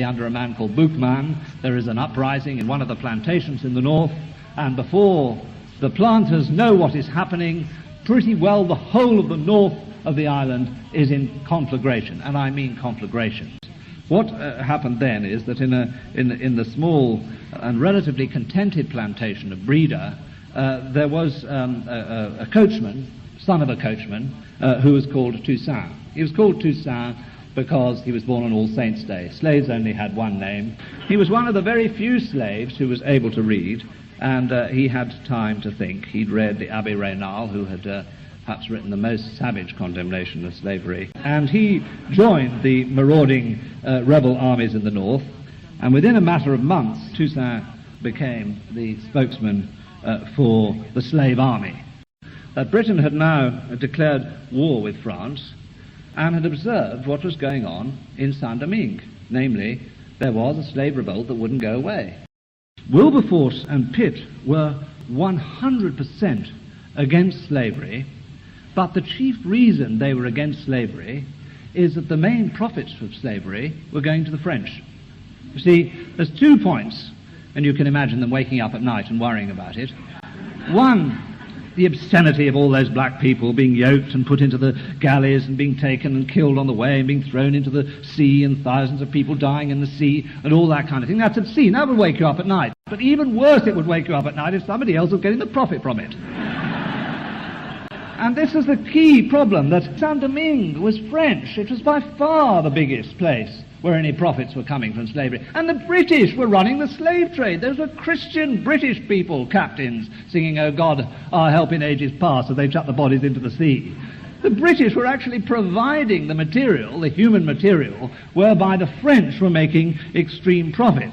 under a man called Boukman. There is an uprising in one of the plantations in the north, and before the planters know what is happening, pretty well the whole of the north of the island is in conflagration, and I mean conflagrations. What happened then is that in the small and relatively contented plantation of Breda, there was a coachman, son of a coachman, who was called Toussaint. He was called Toussaint because he was born on All Saints' Day. Slaves only had one name. He was one of the very few slaves who was able to read, and he had time to think. He'd read the Abbé Raynal, who had perhaps written the most savage condemnation of slavery, and he joined the marauding rebel armies in the north, and within a matter of months, Toussaint became the spokesman for the slave army. Britain had now declared war with France, and had observed what was going on in Saint-Domingue. Namely, there was a slave revolt that wouldn't go away. Wilberforce and Pitt were 100% against slavery, but the chief reason they were against slavery is that the main profits of slavery were going to the French. You see, there's 2 points, and you can imagine them waking up at night and worrying about it. One, the obscenity of all those black people being yoked and put into the galleys and being taken and killed on the way and being thrown into the sea, and thousands of people dying in the sea and all that kind of thing. That's obscene. That would wake you up at night. But even worse, it would wake you up at night if somebody else was getting the profit from it. And this is the key problem, that Saint-Domingue was French. It was by far the biggest place where any profits were coming from slavery. And the British were running the slave trade. Those were Christian British people, captains, singing, "Oh God, our help in ages past," as they chucked the bodies into the sea. The British were actually providing the material, the human material, whereby the French were making extreme profits.